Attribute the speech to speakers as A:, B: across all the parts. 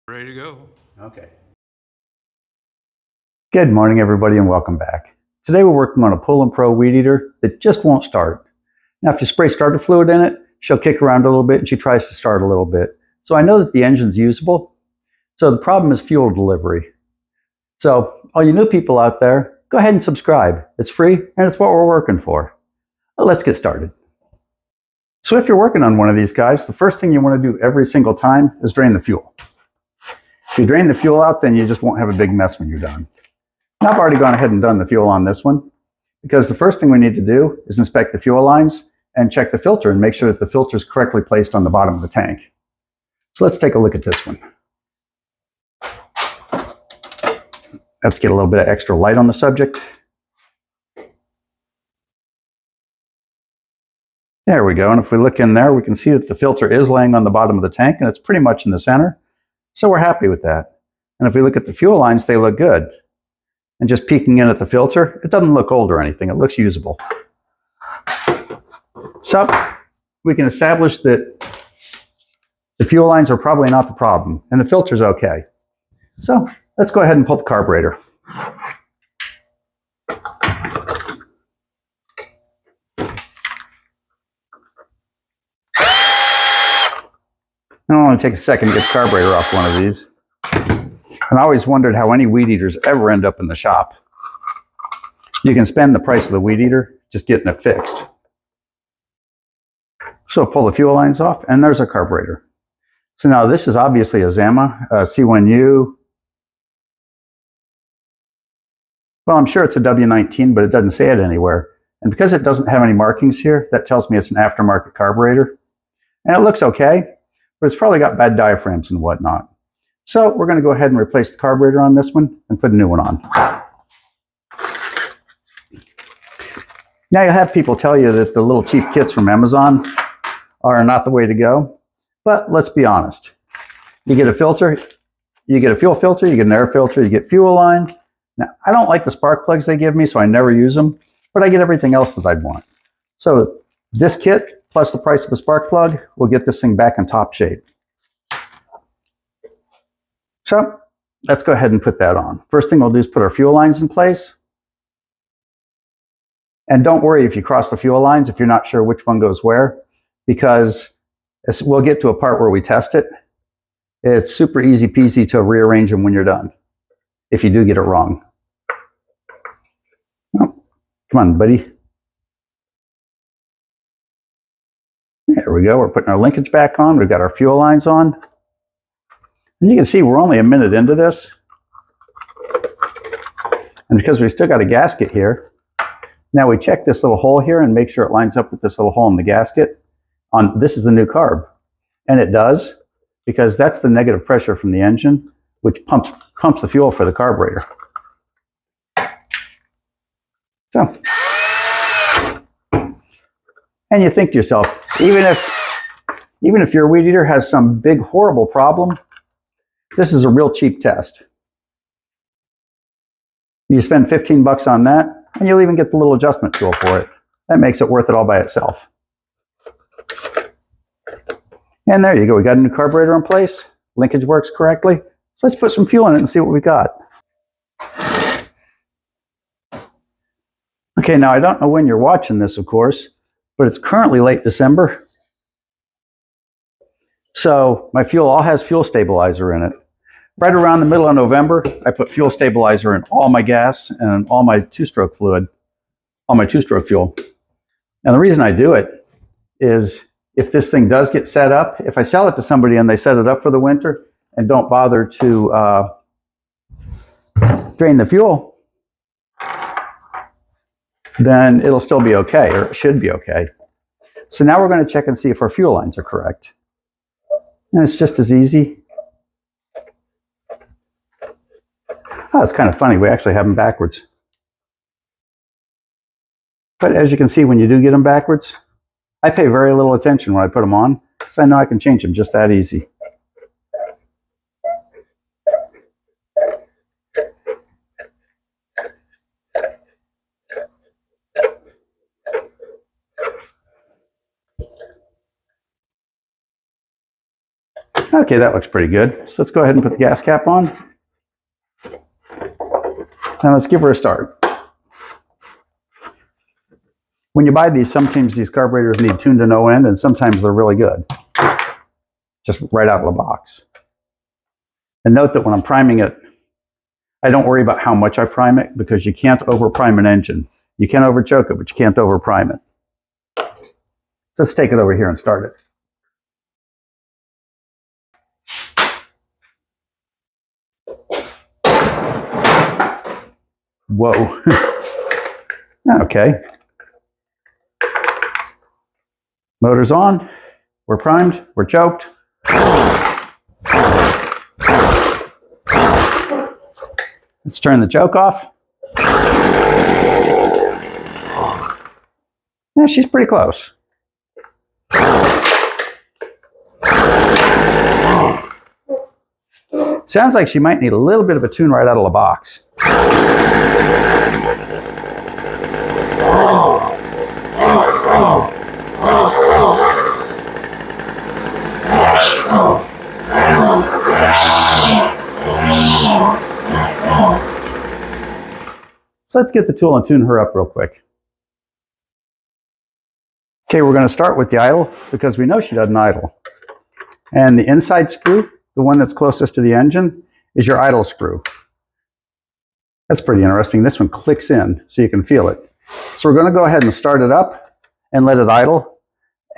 A: Ready to go.
B: Okay. Good morning, everybody, and welcome back. Today we're working on a Poulan Pro weed eater that just won't start. Now, if you spray starter fluid in it, she'll kick around a little bit and she tries to start a little bit. So I know that the engine's usable. So the problem is fuel delivery. So all you new people out there, go ahead and subscribe. It's free and it's what we're working for. Well, let's get started. So if you're working on one of these guys, the first thing you want to do every single time is drain the fuel. If you drain the fuel out, then you just won't have a big mess when you're done. Now, I've already gone ahead and done the fuel on this one because the first thing we need to do is inspect the fuel lines and check the filter and make sure that the filter is correctly placed on the bottom of the tank. So let's take a look at this one. Let's get a little bit of extra light on the subject. There we go. And if we look in there, we can see that the filter is laying on the bottom of the tank and it's pretty much in the center. So we're happy with that. And if we look at the fuel lines, they look good. And just peeking in at the filter, it doesn't look old or anything. It looks usable. So we can establish that the fuel lines are probably not the problem and the filter's okay. So let's go ahead and pull the carburetor. It'll only take a second to get the carburetor off one of these. And I always wondered how any weed eaters ever end up in the shop. You can spend the price of the weed eater just getting it fixed. So pull the fuel lines off, and there's our carburetor. So now this is obviously a Zama C1U. Well, I'm sure it's a W19, but it doesn't say it anywhere. And because it doesn't have any markings here, that tells me it's an aftermarket carburetor. And it looks okay, but it's probably got bad diaphragms and whatnot. So we're going to go ahead and replace the carburetor on this one and put a new one on. Now you'll have people tell you that the little cheap kits from Amazon are not the way to go. But let's be honest. You get a filter, you get a fuel filter, you get an air filter, you get fuel line. Now, I don't like the spark plugs they give me, so I never use them, but I get everything else that I'd want. So this kit, plus the price of a spark plug, will get this thing back in top shape. So let's go ahead and put that on. First thing we'll do is put our fuel lines in place. And don't worry if you cross the fuel lines, if you're not sure which one goes where, because we'll get to a part where we test it. It's super easy peasy to rearrange them when you're done, if you do get it wrong. Oh, come on, buddy. There we go. We're putting our linkage back on. We've got our fuel lines on. And you can see we're only a minute into this. And because we still got a gasket here, now we check this little hole here and make sure it lines up with this little hole in the gasket. This is the new carb. And it does, because that's the negative pressure from the engine, which pumps the fuel for the carburetor. So, and you think to yourself, even if your weed eater has some big horrible problem, this is a real cheap test. You spend 15 bucks on that, and you'll even get the little adjustment tool for it. That makes it worth it all by itself. And there you go. We got a new carburetor in place. Linkage works correctly. So let's put some fuel in it and see what we got. Okay, now I don't know when you're watching this, of course, but it's currently late December. So my fuel all has fuel stabilizer in it. Right around the middle of November, I put fuel stabilizer in all my gas and all my two-stroke fluid, all my two-stroke fuel. And the reason I do it is if this thing does get set up, if I sell it to somebody and they set it up for the winter and don't bother to drain the fuel, then it'll still be okay, or it should be okay. So now we're going to check and see if our fuel lines are correct. And it's just as easy. Oh, it's kind of funny. We actually have them backwards. But as you can see, when you do get them backwards, I pay very little attention when I put them on, because I know I can change them just that easy. Okay, that looks pretty good. So let's go ahead and put the gas cap on. Now let's give her a start. When you buy these, sometimes these carburetors need tuned to no end, and sometimes they're really good. Just right out of the box. And note that when I'm priming it, I don't worry about how much I prime it, because you can't over-prime an engine. You can over-choke it, but you can't over-prime it. So let's take it over here and start it. Whoa. Okay. Motor's on. We're primed. We're choked. Let's turn the choke off. Yeah, she's pretty close. Sounds like she might need a little bit of a tune right out of the box. So let's get the tool and tune her up real quick. Okay, we're going to start with the idle, because we know she doesn't idle. And the inside screw, the one that's closest to the engine, is your idle screw. That's pretty interesting. This one clicks in so you can feel it. So we're going to go ahead and start it up and let it idle,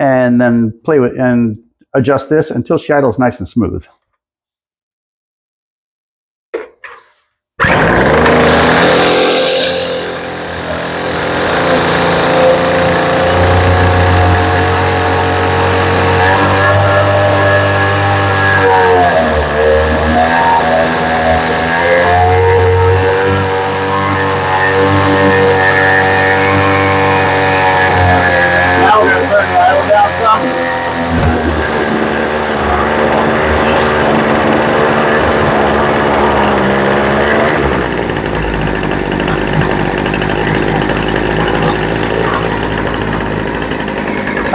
B: and then play with and adjust this until she idles nice and smooth.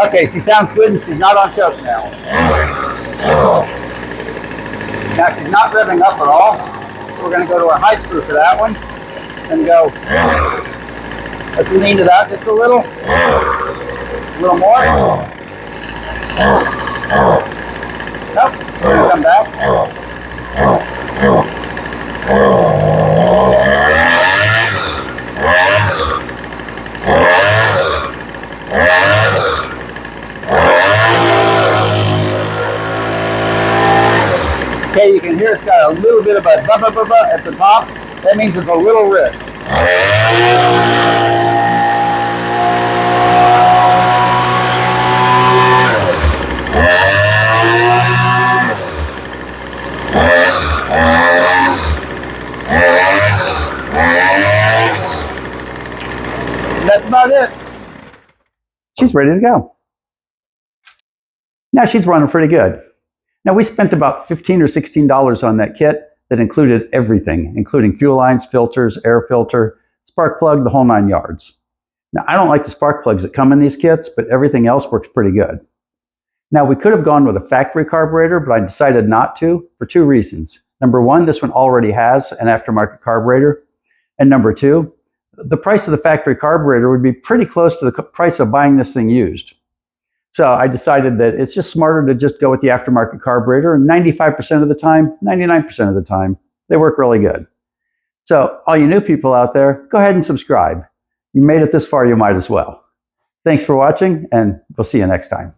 B: Okay, she sounds good and she's not on choke now. Now she's not revving up at all, so we're going to go to our high screw for that one and go. Let's lean it out just a little more. Nope, we're going to come back. Okay, you can hear it's got a little bit of a ba-ba-ba-ba at the top. That means it's a little rich. And that's about it. She's ready to go. Now she's running pretty good. Now we spent about $15 or $16 on that kit that included everything, including fuel lines, filters, air filter, spark plug, the whole 9 yards. Now I don't like the spark plugs that come in these kits, but everything else works pretty good. Now we could have gone with a factory carburetor, but I decided not to for 2 reasons. Number 1, this one already has an aftermarket carburetor. And number 2, the price of the factory carburetor would be pretty close to the price of buying this thing used. So I decided that it's just smarter to just go with the aftermarket carburetor, and 95% of the time, 99% of the time, they work really good. So all you new people out there, go ahead and subscribe. You made it this far, you might as well. Thanks for watching, and we'll see you next time.